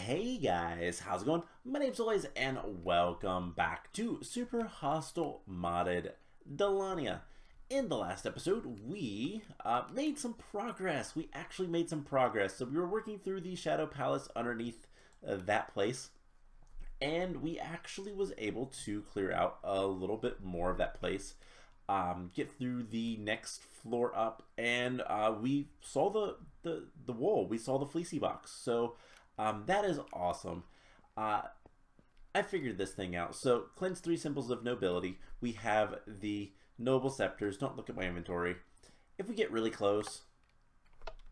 Hey guys, how's it going? My name's Elias and welcome back to Super Hostile Modded Dalania. In the last episode, we made some progress. We actually made some progress. So we were working through the Shadow Palace underneath that place, and we actually was able to clear out a little bit more of that place, get through the next floor up, and we saw the wool. We saw the fleecy box. So that is awesome. I figured this thing out. So, cleanse 3 symbols of nobility. We have the noble scepters. Don't look at my inventory. If we get really close,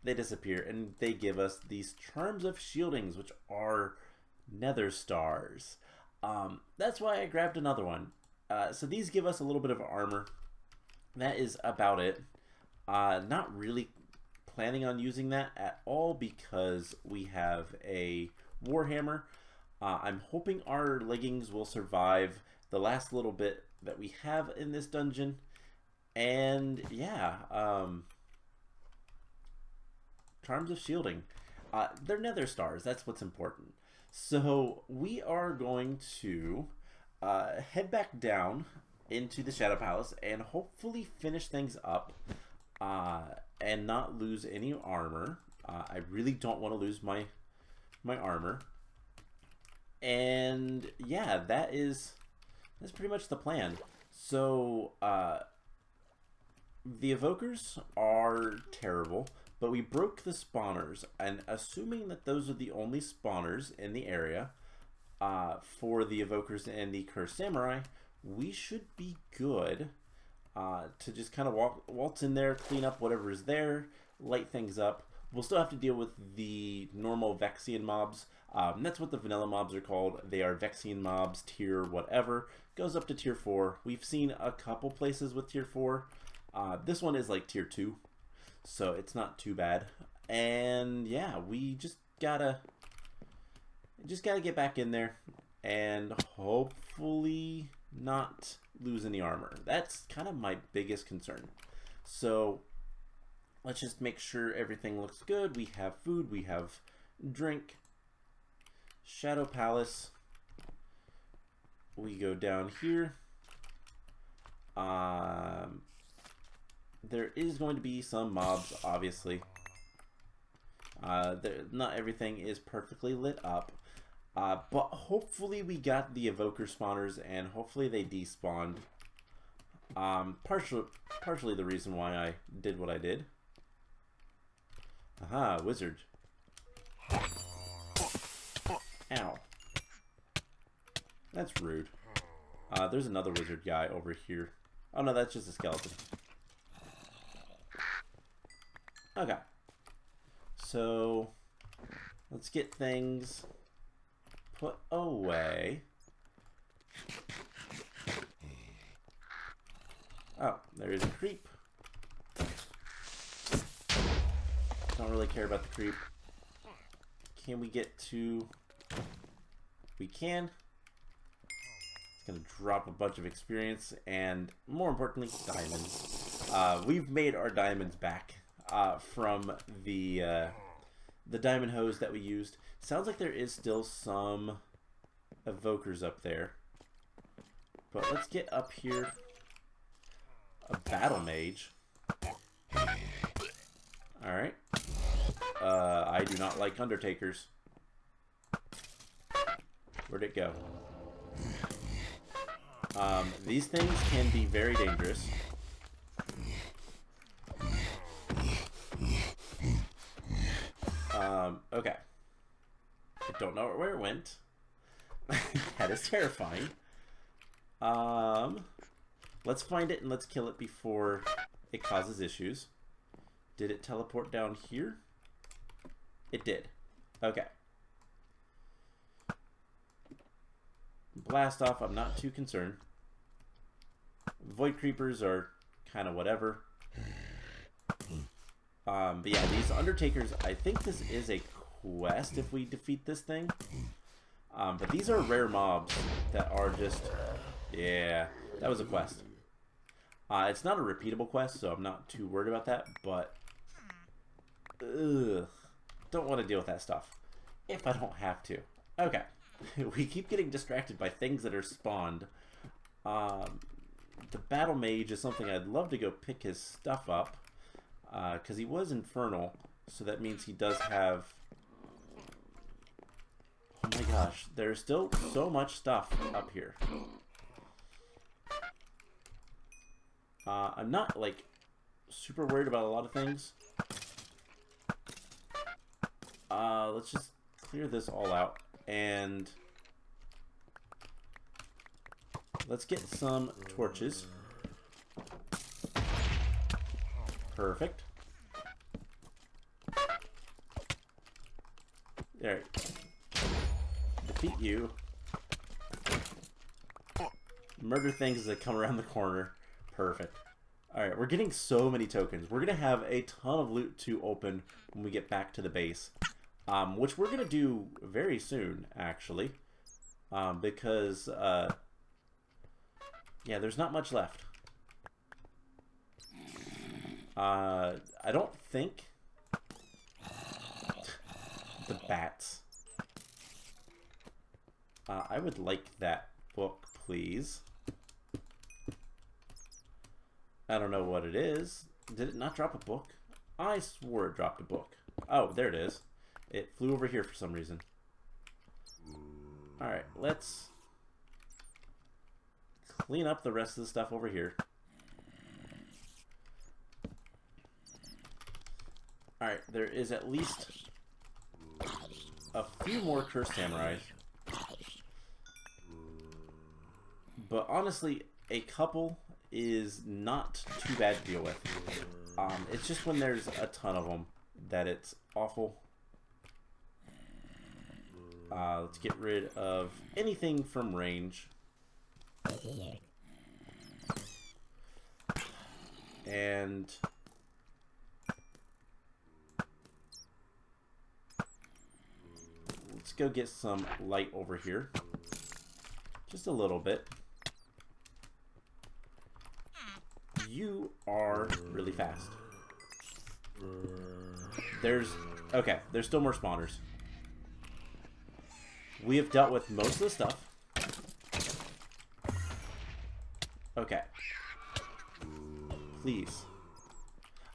they disappear, and they give us these charms of shieldings, which are nether stars. That's why I grabbed another one. So these give us a little bit of armor. That is about it. Not really planning on using that at all because we have a warhammer. I'm hoping our leggings will survive the last little bit that we have in this dungeon, and yeah, charms of shielding. They're nether stars. That's what's important. So we are going to head back down into the Shadow Palace and hopefully finish things up. And not lose any armor. I really don't want to lose my armor. And yeah, that's pretty much the plan. So the evokers are terrible, but we broke the spawners, and assuming that those are the only spawners in the area for the evokers and the cursed samurai, we should be good. To just kind of waltz in there, clean up whatever is there, light things up. We'll still have to deal with the normal Vexian mobs. That's what the vanilla mobs are called. They are Vexian mobs, tier whatever. Goes up to tier 4. We've seen a couple places with tier 4. This one is like tier 2, so it's not too bad. And yeah, we just gotta get back in there and hopefully not lose any armor. That's kind of my biggest concern. So let's just make sure everything looks good. We have food, we have drink. Shadow Palace. We go down here. There is going to be some mobs, obviously. Not everything is perfectly lit up. But hopefully we got the evoker spawners, and hopefully they despawned. Partially the reason why I did what I did. Aha, wizard. Ow. That's rude. There's another wizard guy over here. Oh no, that's just a skeleton. Okay. So, let's get things put away. Oh, there is a creep. Don't really care about the creep. Can we get to... We can. It's going to drop a bunch of experience and, more importantly, diamonds. We've made our diamonds back from the diamond hose that we used. Sounds like there is still some evokers up there. But let's get up here. A battle mage. Alright. I do not like undertakers. Where'd it go? These things can be very dangerous. Okay. I don't know where it went. That is terrifying. Let's find it and let's kill it before it causes issues. Did it teleport down here? It did. Okay. Blast off, I'm not too concerned. Void creepers are kind of whatever. But yeah, these undertakers, I think this is a quest if we defeat this thing. But these are rare mobs that are just... Yeah, that was a quest. It's not a repeatable quest, so I'm not too worried about that, but... Ugh. Don't want to deal with that stuff. if I don't have to. Okay. We keep getting distracted by things that are spawned. The Battle Mage is something I'd love to go pick his stuff up. Because he was infernal. So that means he does have... Oh my gosh. There's still so much stuff up here. I'm not, like, super worried about a lot of things. Let's just clear this all out. And let's get some torches. Perfect. Alright. Defeat you. Murder things as they come around the corner. Perfect. Alright, we're getting so many tokens. We're going to have a ton of loot to open when we get back to the base. Which we're going to do very soon, actually. Because, yeah, there's not much left. I don't think... The bats. I would like that book, please. I don't know what it is. Did it not drop a book? I swore it dropped a book. Oh, there it is. It flew over here for some reason. Alright, let's clean up the rest of the stuff over here. Alright, there is at least a few more cursed samurais. But honestly, a couple is not too bad to deal with. It's just when there's a ton of them that it's awful. Let's get rid of anything from range. And let's go get some light over here. Just a little bit. You are really fast. Okay, there's still more spawners. We have dealt with most of the stuff. Okay. Please.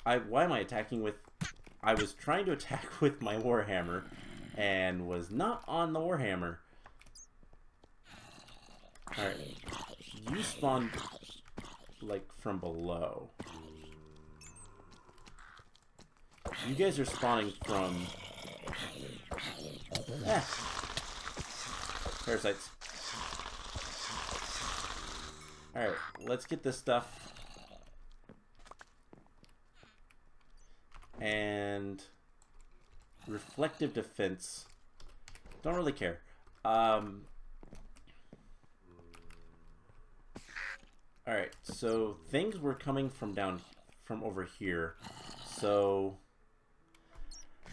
Why am I attacking with... I was trying to attack with my Warhammer and was not on the Warhammer. Alright. You spawned, like, from below. You guys are spawning from... Parasites. Alright, let's get this stuff. And... reflective defense. Don't really care. Alright, so things were coming from over here. So...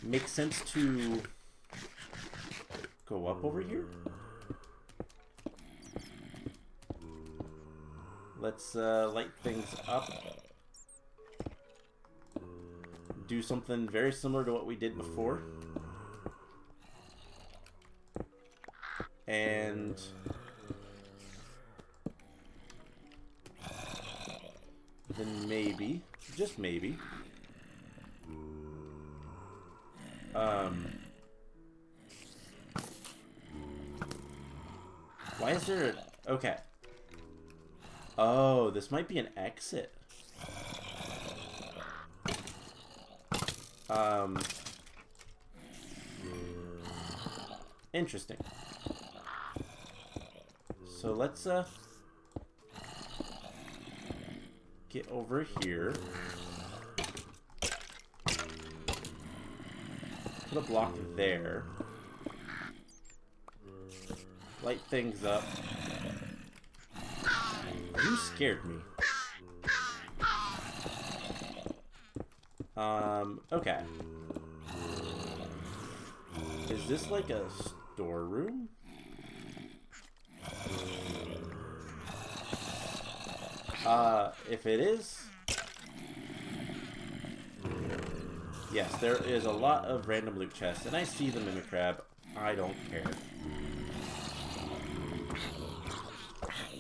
makes sense to go up over here. Let's light things up. Do something very similar to what we did before. And then maybe, just maybe, why is there a... okay. Oh, this might be an exit. Interesting. So let's get over here. Put a block there. Light things up. You scared me. Okay. Is this like a storeroom? If it is... yes, there is a lot of random loot chests, and I see the mimic crab I don't care.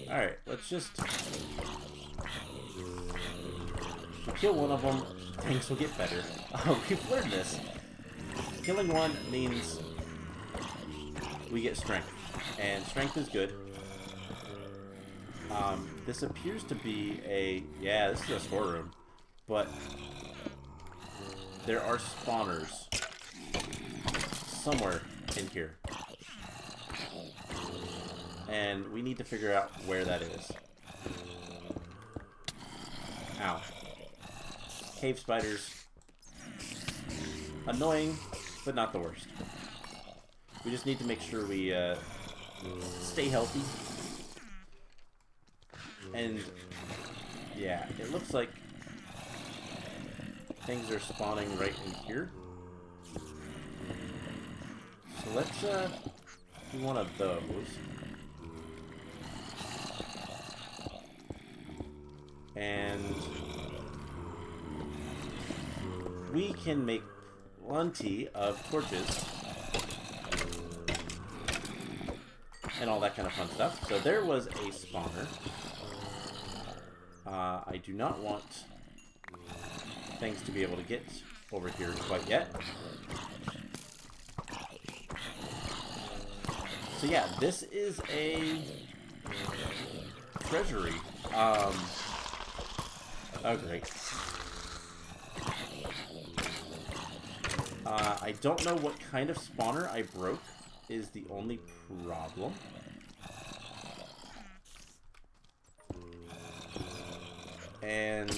Alright, let's just... If we kill one of them, things will get better. We've learned this. Killing one means we get strength. And strength is good. This appears to be a... Yeah, this is a storeroom. But there are spawners somewhere in here. And we need to figure out where that is. Ow. Cave spiders. Annoying, but not the worst. We just need to make sure we stay healthy. And yeah, it looks like things are spawning right in here. So let's do one of those. And we can make plenty of torches and all that kind of fun stuff. So there was a spawner. I do not want things to be able to get over here quite yet. So yeah, this is a treasury. Oh great. I don't know what kind of spawner I broke is the only problem. And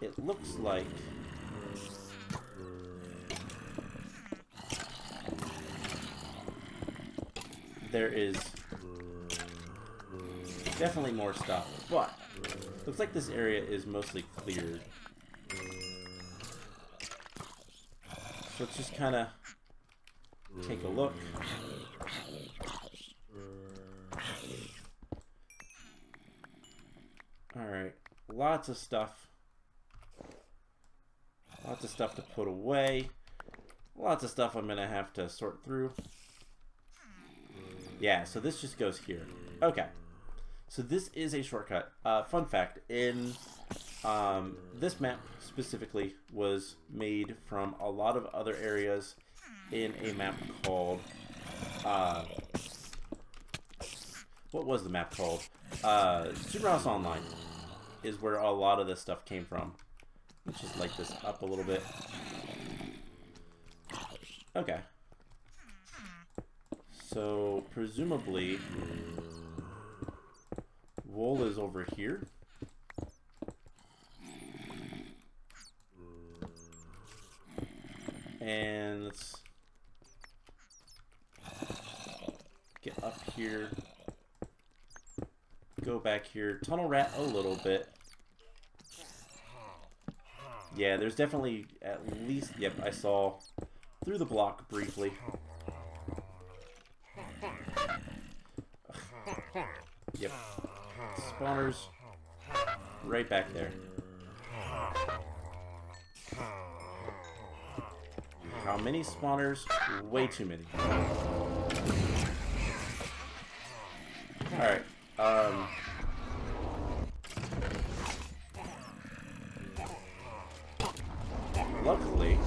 it looks like there is definitely more stuff, but looks like this area is mostly cleared. So let's just kind of take a look. Alright, lots of stuff. Lots of stuff to put away. Lots of stuff I'm going to have to sort through. Yeah, so this just goes here. Okay. So this is a shortcut. Fun fact, in this map specifically was made from a lot of other areas in a map called... what was the map called? Superhouse Online is where a lot of this stuff came from. Let's just light this up a little bit. Okay. So, presumably, wool is over here. And let's get up here. Go back here. Tunnel rat a little bit. Yeah, there's definitely at least... Yep, I saw through the block briefly. Yep. Spawners right back there. How many spawners? Way too many. Alright. Luckily,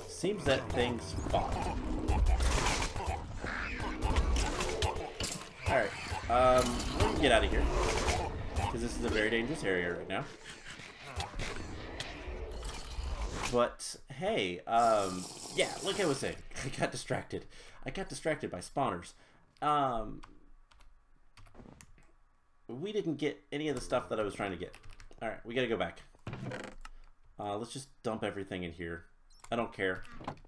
seems that things fought. Alright, let me get out of here, because this is a very dangerous area right now. But, hey, yeah, like I was saying, I got distracted. I got distracted by spawners. We didn't get any of the stuff that I was trying to get. Alright, we gotta go back. Let's just dump everything in here. I don't care.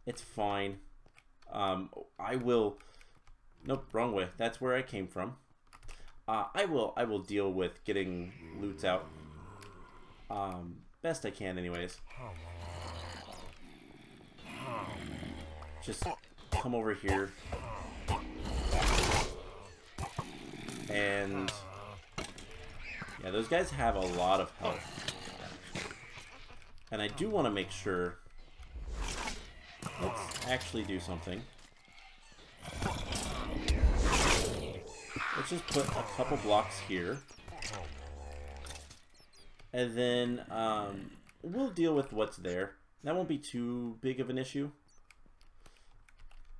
It's fine. I will... Nope, wrong way. That's where I came from. I will deal with getting loots out. Best I can anyways. Just come over here. And... yeah, those guys have a lot of health. And I do want to make sure... Let's actually do something. Let's just put a couple blocks here. And then we'll deal with what's there. That won't be too big of an issue.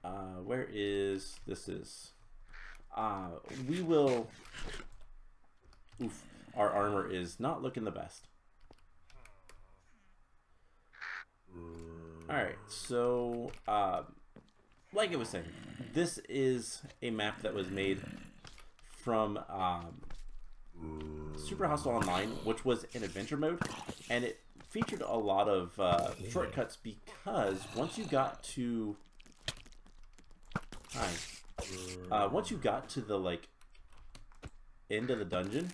Where is... This is... we will... Oof. Our armor is not looking the best. Alright, so... like I was saying, this is a map that was made from Super Hostile Online, which was in adventure mode, and it featured a lot of shortcuts because once you got to... once you got to the, like, end of the dungeon,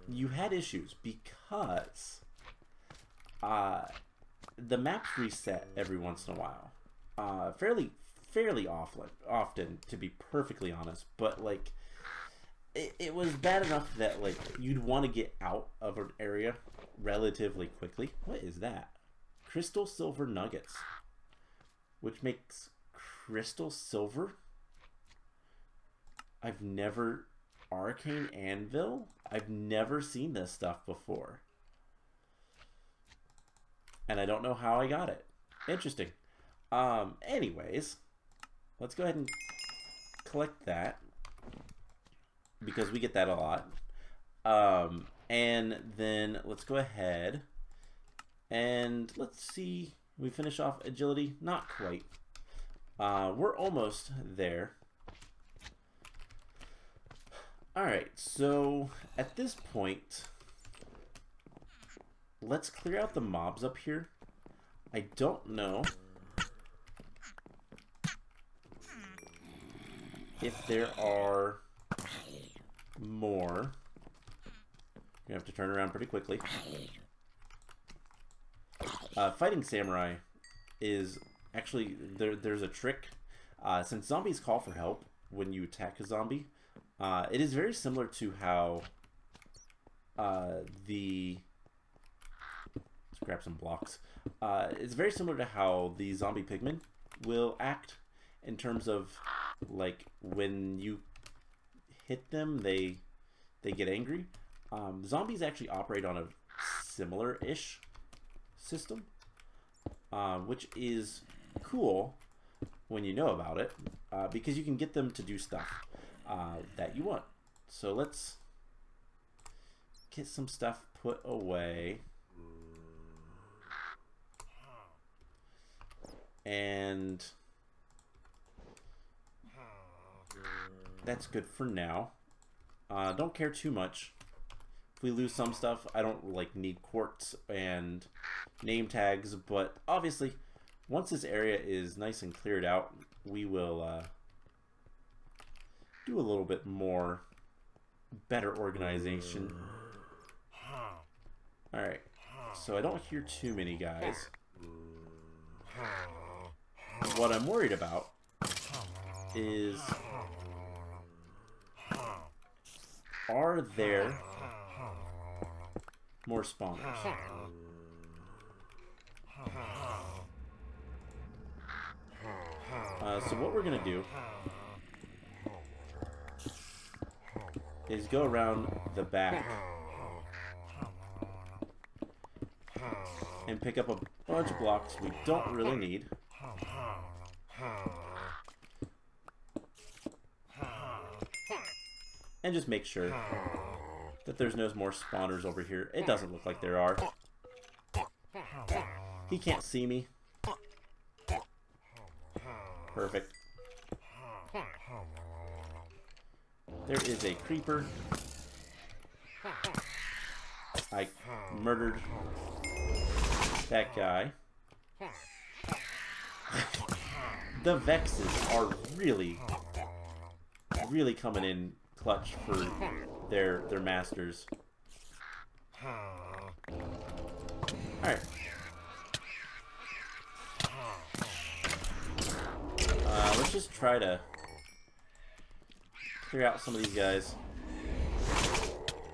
you had issues because the maps reset every once in a while. Fairly often, to be perfectly honest, but, like, it was bad enough that, like, you'd want to get out of an area relatively quickly. What is that? Crystal silver nuggets. Which makes crystal silver? I've never... Arcane anvil? I've never seen this stuff before. And I don't know how I got it. Interesting. Anyways, let's go ahead and collect that, because we get that a lot. And then let's go ahead and let's see. We finish off agility. Not quite. We're almost there. Alright, so at this point, let's clear out the mobs up here. I don't know if there are more. You have to turn around pretty quickly. Fighting samurai is actually, there's a trick. Since zombies call for help when you attack a zombie, it is very similar to how let's grab some blocks. It's very similar to how the zombie pigmen will act in terms of, like, when you hit them, they get angry. Zombies actually operate on a similar-ish system, which is cool when you know about it, because you can get them to do stuff that you want. So let's get some stuff put away. And that's good for now. Don't care too much. If we lose some stuff, I don't like need quartz and name tags, but obviously once this area is nice and cleared out, we will do a little bit more better organization. Alright, so I don't hear too many guys. What I'm worried about is, are there more spawners? So what we're gonna do is go around the back and pick up a bunch of blocks we don't really need. And just make sure that there's no more spawners over here. It doesn't look like there are. He can't see me. Perfect. There is a creeper. I murdered that guy. The Vexes are really coming in clutch for their masters. Alright. Let's just try to clear out some of these guys.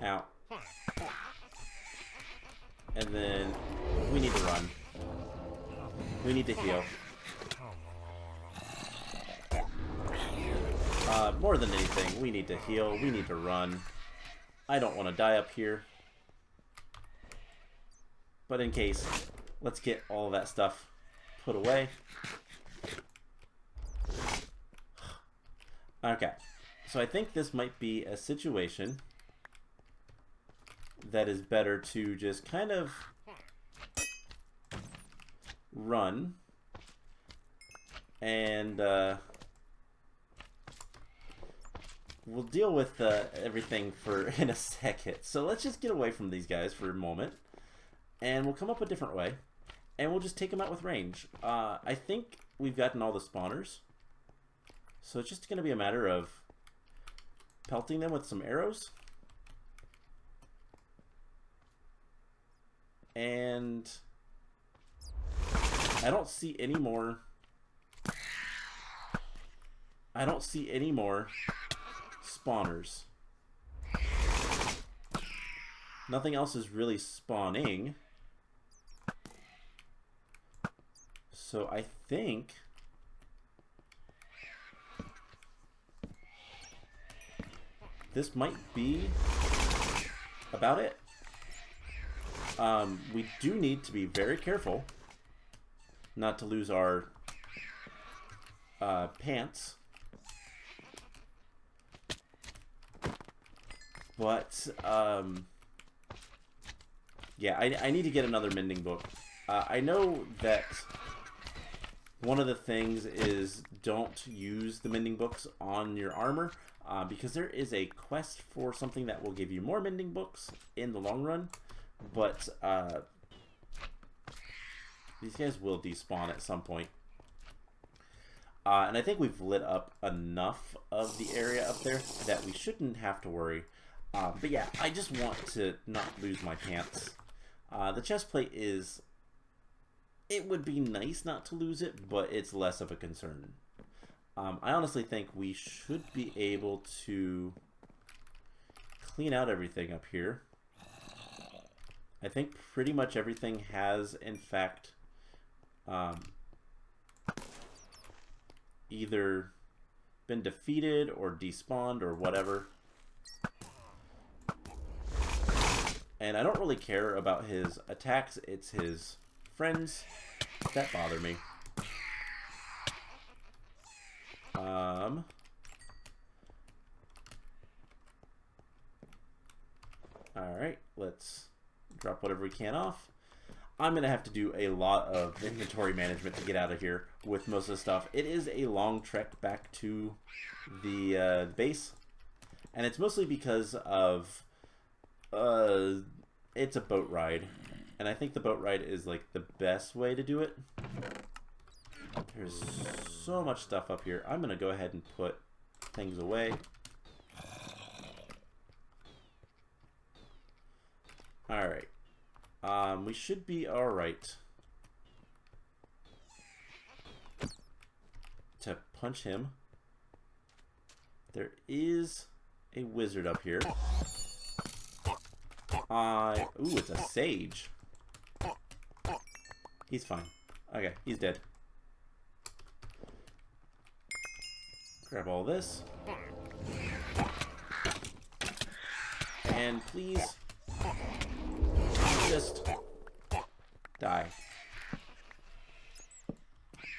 Ow. And then we need to run. We need to heal. More than anything, we need to heal. We need to run. I don't want to die up here. But in case, let's get all that stuff put away. Okay. So I think this might be a situation that is better to just kind of run and we'll deal with everything for in a second. So let's just get away from these guys for a moment and we'll come up a different way and we'll just take them out with range. I think we've gotten all the spawners, so it's just going to be a matter of pelting them with some arrows. And I don't see any more. I don't see any more spawners. Nothing else is really spawning. So I think this might be about it. We do need to be very careful not to lose our pants. But, yeah, I need to get another mending book. I know that one of the things is don't use the mending books on your armor, because there is a quest for something that will give you more mending books in the long run. But these guys will despawn at some point. And I think we've lit up enough of the area up there that we shouldn't have to worry. But yeah, I just want to not lose my pants. The chest plate is... It would be nice not to lose it, but it's less of a concern. I honestly think we should be able to clean out everything up here. I think pretty much everything has, in fact, either been defeated or despawned or whatever. And I don't really care about his attacks, it's his friends that bother me. Alright, let's drop whatever we can off. I'm going to have to do a lot of inventory management to get out of here with most of the stuff. It is a long trek back to the base, and it's mostly because of it's a boat ride, and I think the boat ride is like the best way to do it. There's so much stuff up here. I'm going to go ahead and put things away. Alright. We should be alright to punch him. There is a wizard up here. Ooh, it's a sage. He's fine. Okay, he's dead. Grab all this. And please... just die.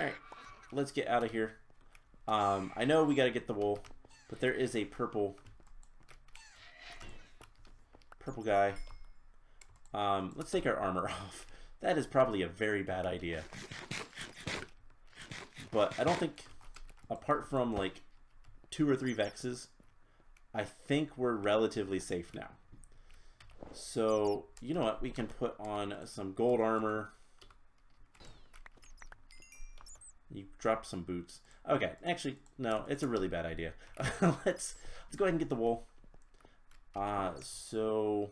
Alright, let's get out of here. I know we gotta get the wool, but there is a purple guy. Let's take our armor off. That is probably a very bad idea. But I don't think, apart from like 2 or 3 Vexes, I think we're relatively safe now. So, you know what? We can put on some gold armor. You drop some boots. Okay, actually, no, it's a really bad idea. Let's go ahead and get the wool. So,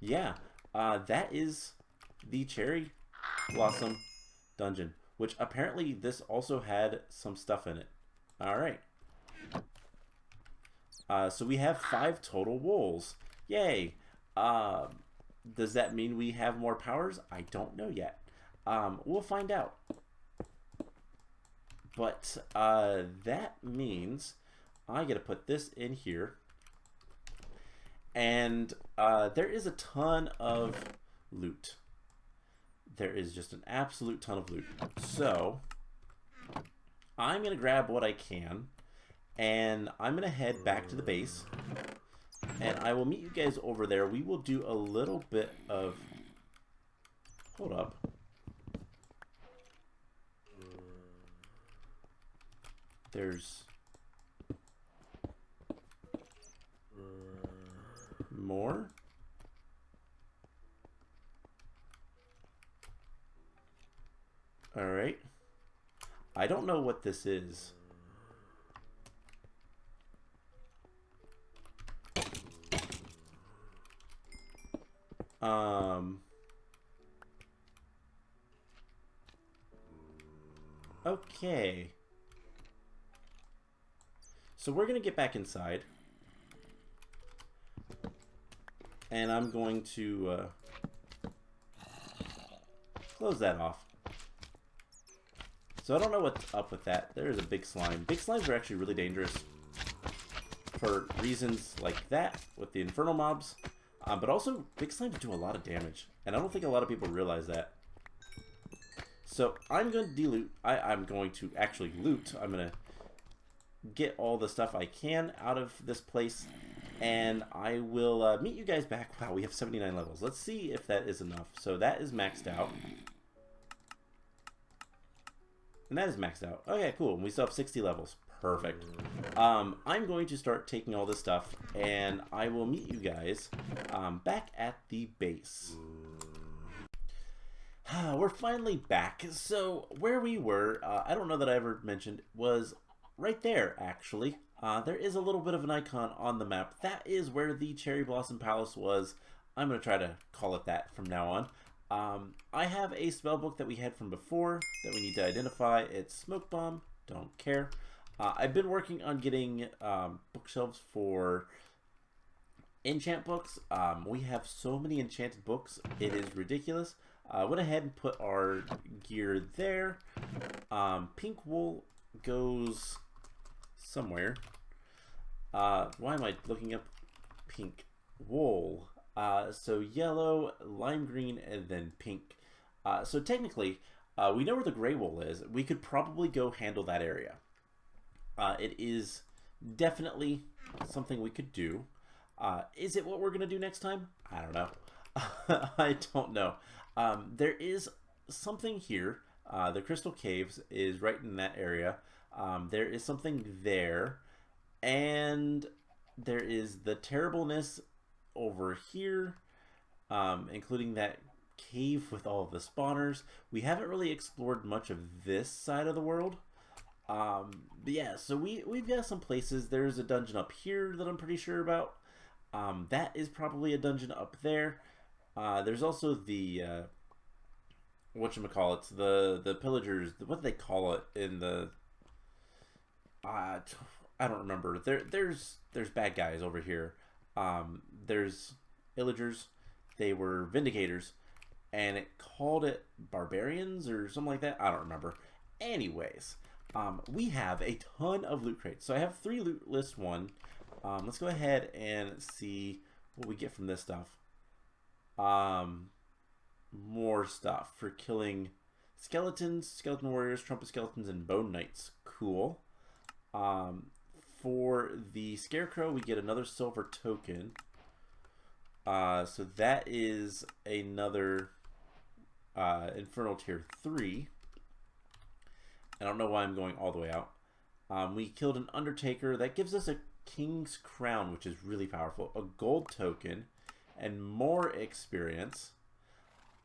yeah, that is the Cherry Blossom Dungeon, which apparently this also had some stuff in it. Alright. So we have 5 total wools. Yay! Does that mean we have more powers? I don't know yet. We'll find out. But that means I get to put this in here. And there is a ton of loot. There is just an absolute ton of loot. So I'm going to grab what I can. And I'm going to head back to the base. And I will meet you guys over there. We will do a little bit of... Hold up. There's... more? Alright. I don't know what this is. Okay. So we're gonna get back inside. And I'm going to close that off. So I don't know what's up with that. There is a big slime. Big slimes are actually really dangerous for reasons like that with the infernal mobs. But also, big slimes do a lot of damage. And I don't think a lot of people realize that. So I'm going to de-loot. I'm going to actually loot. I'm going to get all the stuff I can out of this place. And I will meet you guys back. Wow, we have 79 levels. Let's see if that is enough. So that is maxed out. And that is maxed out. Okay, cool. We still have 60 levels. Perfect. I'm going to start taking all this stuff, and I will meet you guys back at the base. We're finally back. So where we were, I don't know that I ever mentioned, was right there, actually. There is a little bit of an icon on the map. That is where the Cherry Blossom Palace was. I'm going to try to call it that from now on. I have a spellbook that we had from before that we need to identify. It's Smoke Bomb. Don't care. I've been working on getting bookshelves for enchant books. We have so many enchanted books. It is ridiculous. I went ahead and put our gear there. Pink wool goes somewhere. Why am I looking up pink wool? So yellow, lime green, and then pink. So technically, we know where the gray wool is. We could probably go handle that area. It is definitely something we could do. Is it what we're going to do next time? I don't know. I don't know. There is something here. The Crystal Caves is right in that area. There is something there. And there is the terribleness over here, including that cave with all of the spawners. We haven't really explored much of this side of the world. But yeah, so we've got some places. There's a dungeon up here that I'm pretty sure about. That is probably a dungeon up there. There's also the whatchamacallits, the pillagers. What do they call it in the? I don't remember. There's bad guys over here. There's villagers. They were vindicators, and it called it barbarians or something like that. I don't remember. Anyways, we have a ton of loot crates. So I have 3 loot list 1. Let's go ahead and see what we get from this stuff. More stuff for killing skeletons, skeleton warriors, trumpet skeletons, and bone knights. Cool. For the scarecrow, we get another silver token. So that is another infernal tier 3. I don't know why I'm going all the way out. We killed an undertaker. That gives us a king's crown, which is really powerful. A gold token and more experience.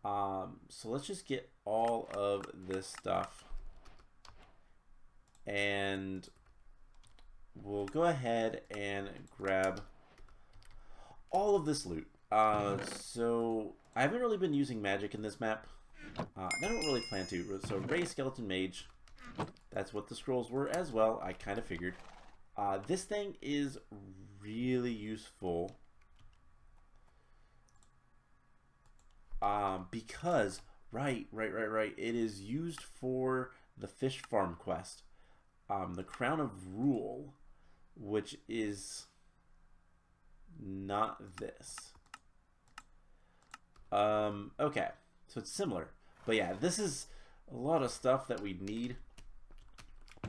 So let's just get all of this stuff. And we'll go ahead and grab all of this loot. So I haven't really been using magic in this map. I don't really plan to. So Ray Skeleton Mage, that's what the scrolls were as well. I kind of figured. This thing is really useful Because, right. It is used for the fish farm quest. The Crown of Rule, which is not this. Okay, so it's similar. But yeah, this is a lot of stuff that we need.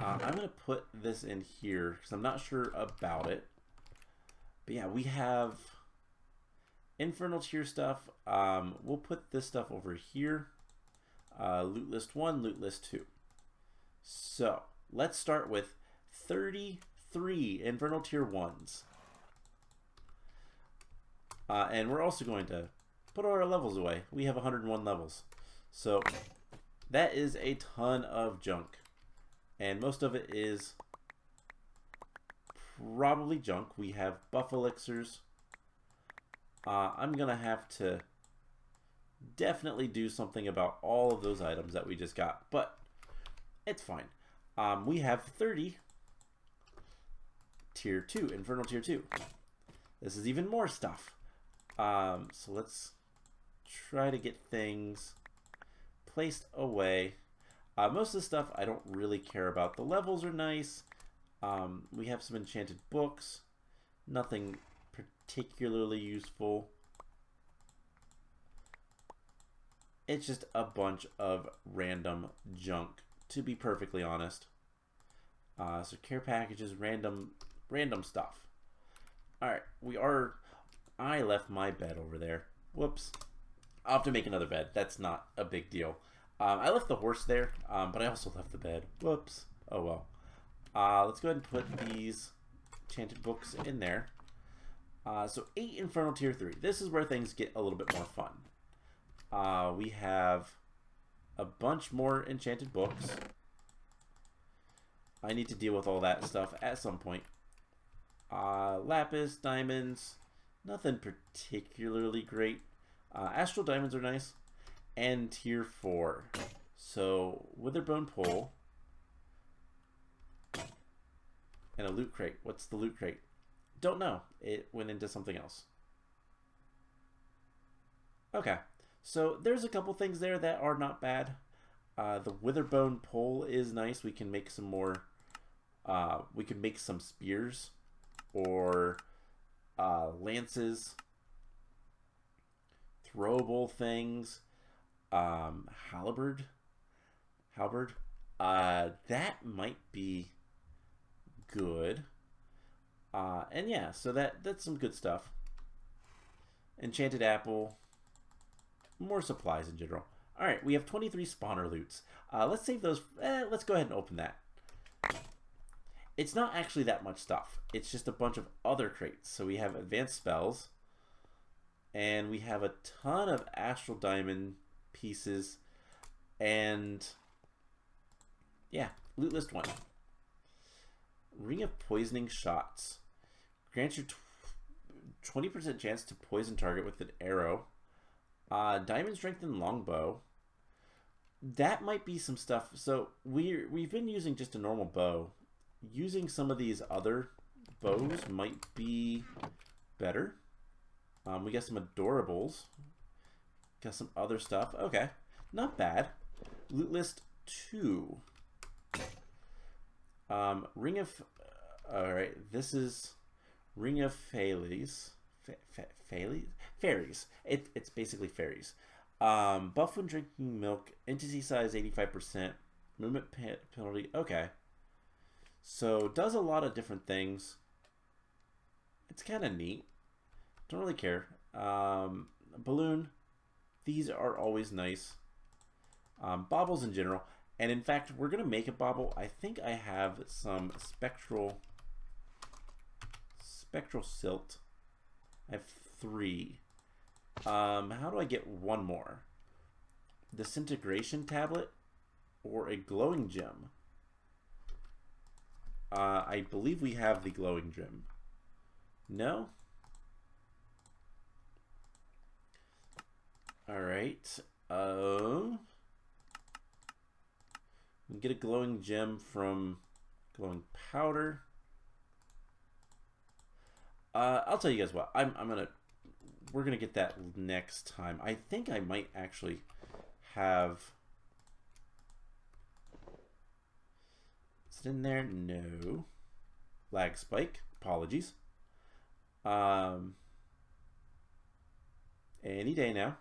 I'm going to put this in here because I'm not sure about it. But yeah, we have Infernal Tier stuff. We'll put this stuff over here. Loot list 1, loot list 2. So let's start with 33 Infernal Tier 1s. And we're also going to put our levels away. We have 101 levels. So that is a ton of junk. And most of it is probably junk. We have buff elixirs. I'm going to have to definitely do something about all of those items that we just got. But it's fine. We have 30 Tier 2, Infernal Tier 2. This is even more stuff. So let's try to get things placed away. Most of the stuff I don't really care about. The levels are nice. We have some enchanted books. Nothing particularly useful. It's just a bunch of random junk, to be perfectly honest. So care packages, random stuff. Alright, I left my bed over there. Whoops. I'll have to make another bed. That's not a big deal. I left the horse there, but I also left the bed. Whoops. Oh well. Let's go ahead and put these enchanted books in there. So 8 Infernal Tier 3. This is where things get a little bit more fun. We have a bunch more enchanted books. I need to deal with all that stuff at some point. Lapis, diamonds, nothing particularly great. Astral diamonds are nice. And Tier 4. So, Witherbone Pole. And a loot crate. What's the loot crate? Don't know. It went into something else. Okay. So, there's a couple things there that are not bad. The Witherbone Pole is nice. We can make some more... we can make some spears. Or lances. Throwable things. Halberd. That might be good. And yeah, so that's some good stuff. Enchanted apple. More supplies in general. Alright, we have 23 spawner loots. Let's save those. Let's go ahead and open that. It's not actually that much stuff. It's just a bunch of other crates. So we have advanced spells. And we have a ton of astral diamond pieces. And yeah, loot list 1. Ring of poisoning shots. Grants you 20% chance to poison target with an arrow. Diamond strength and longbow. That might be some stuff. So we've been using just a normal bow. Using some of these other bows might be better. We got some adorables. Got some other stuff. Okay, not bad. Loot list 2. Ring of... Alright, this is Ring of Fairies. Fairies. It's basically fairies. Buff when drinking milk. Entity size 85%. Movement penalty. Okay. So, does a lot of different things. It's kind of neat. Don't really care. Balloon. These are always nice. Baubles in general. And in fact, we're going to make a bauble. I think I have some spectral silt. I have 3. How do I get one more? Disintegration tablet or a glowing gem? I believe we have the glowing gem. No? Alright. We can get a glowing gem from glowing powder. I'll tell you guys what. I'm gonna we're going to get that next time. I think I might actually have... Is it in there? No. Lag spike. Apologies. Any day now.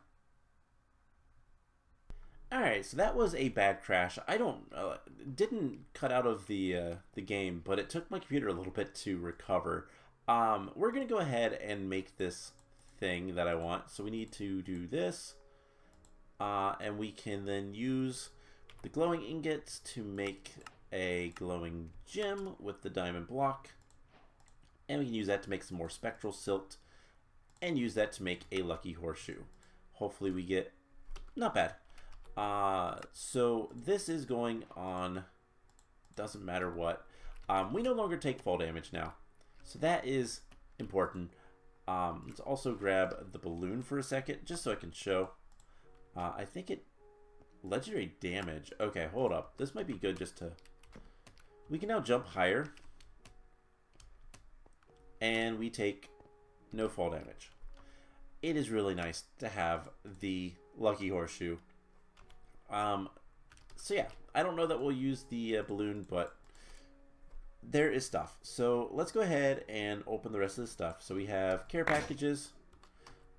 Alright, so that was a bad crash. I didn't cut out of the game, but it took my computer a little bit to recover. We're going to go ahead and make this thing that I want. So we need to do this. And we can then use the glowing ingots to make a glowing gem with the diamond block. And we can use that to make some more spectral silt. And use that to make a lucky horseshoe. Hopefully we get... Not bad. So this is going on, doesn't matter what. We no longer take fall damage now, so that is important. Let's also grab the balloon for a second, just so I can show. I think it, legendary damage. Okay, hold up. This might be good just to, we can now jump higher, and we take no fall damage. It is really nice to have the lucky horseshoe. So yeah, I don't know that we'll use the balloon, but there is stuff. So let's go ahead and open the rest of the stuff. So we have care packages.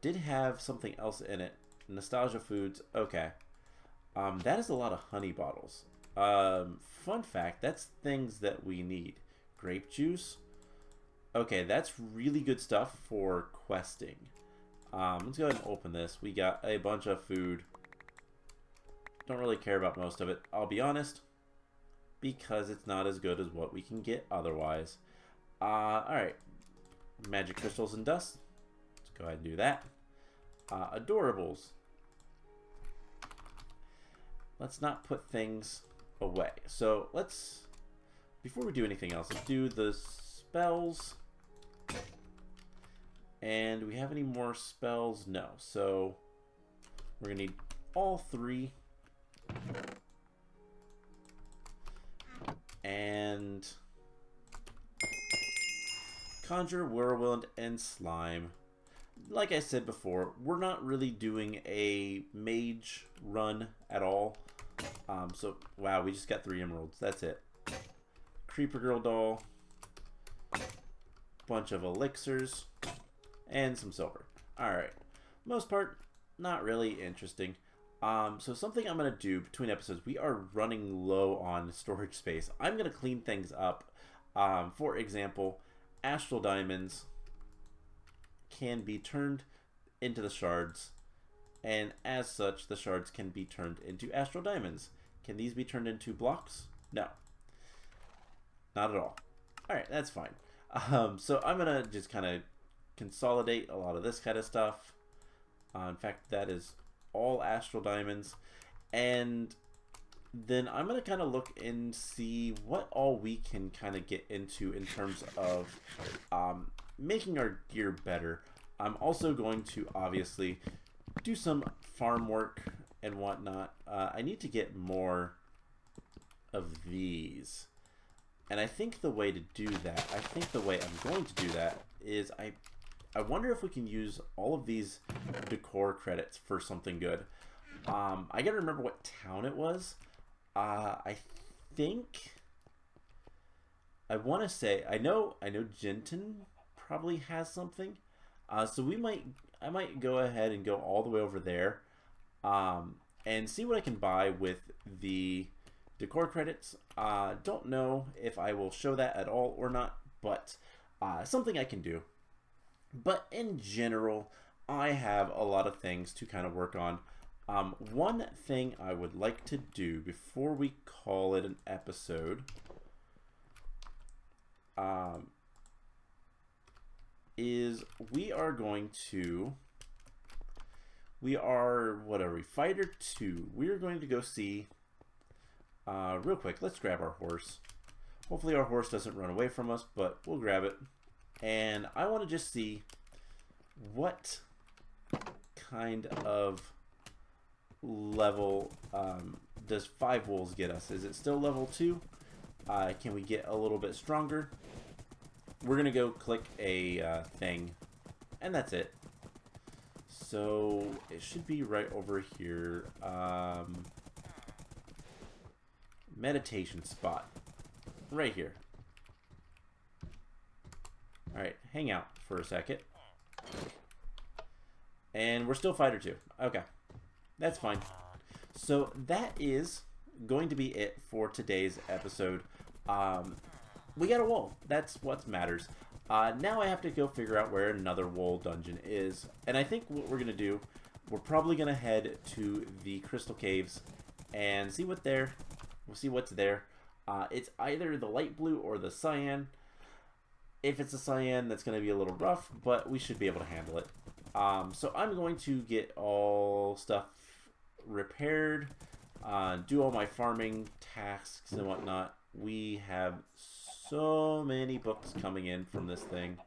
Did have something else in it. Nostalgia foods. Okay. That is a lot of honey bottles. Fun fact, that's things that we need. Grape juice. Okay, that's really good stuff for questing. Let's go ahead and open this. We got a bunch of food. Don't really care about most of it, I'll be honest, because it's not as good as what we can get otherwise. Alright, magic crystals and dust. Let's go ahead and do that. Adorables. Let's not put things away. So let's, before we do anything else, let's do the spells. And do we have any more spells? No. So we're going to need all three. And conjure, whirlwind, and slime. Like I said before, we're not really doing a mage run at all. So wow, we just got 3 emeralds. That's it. Creeper girl doll, bunch of elixirs, and some silver. All right, most part not really interesting. So something I'm going to do between episodes, we are running low on storage space. I'm going to clean things up. For example, astral diamonds can be turned into the shards, and as such, the shards can be turned into astral diamonds. Can these be turned into blocks? No. Not at all. Alright, that's fine. So I'm going to just kind of consolidate a lot of this kind of stuff. In fact, that is all astral diamonds, and then I'm going to kind of look and see what all we can kind of get into in terms of making our gear better. I'm also going to obviously do some farm work and whatnot. I need to get more of these, and I think the way to do that, I'm going to do that is I wonder if we can use all of these decor credits for something good. I gotta remember what town it was. I think, I want to say, I know Jenton probably has something. So I might go ahead and go all the way over there, and see what I can buy with the decor credits. Don't know if I will show that at all or not, but something I can do. But in general, I have a lot of things to kind of work on. One thing I would like to do before we call it an episode is what are we, Fighter 2. We're going to go see, real quick, let's grab our horse. Hopefully our horse doesn't run away from us, but we'll grab it. And I want to just see what kind of level does 5 wolves get us. Is it still level 2? Can we get a little bit stronger? We're going to go click a thing, and that's it. So it should be right over here. Meditation spot. Right here. Alright, hang out for a second. And we're still fighter 2. Okay. That's fine. So that is going to be it for today's episode. We got a wall. That's what matters. Now I have to go figure out where another wall dungeon is. And I think what we're going to do, we're probably going to head to the Crystal Caves and see what there. We'll see what's there. It's either the light blue or the cyan. If it's a cyan, that's going to be a little rough, but we should be able to handle it. So I'm going to get all stuff repaired, do all my farming tasks and whatnot. We have so many books coming in from this thing.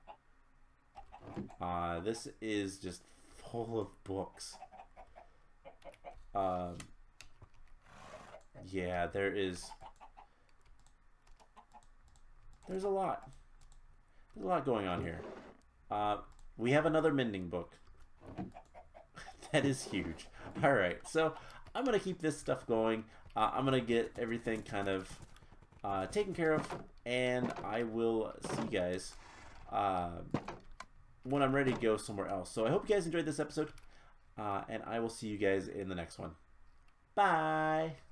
This is just full of books. Yeah, there's a lot. There's a lot going on here. We have another mending book. That is huge. Alright, so I'm going to keep this stuff going. I'm going to get everything kind of taken care of, and I will see you guys when I'm ready to go somewhere else. So I hope you guys enjoyed this episode, and I will see you guys in the next one. Bye!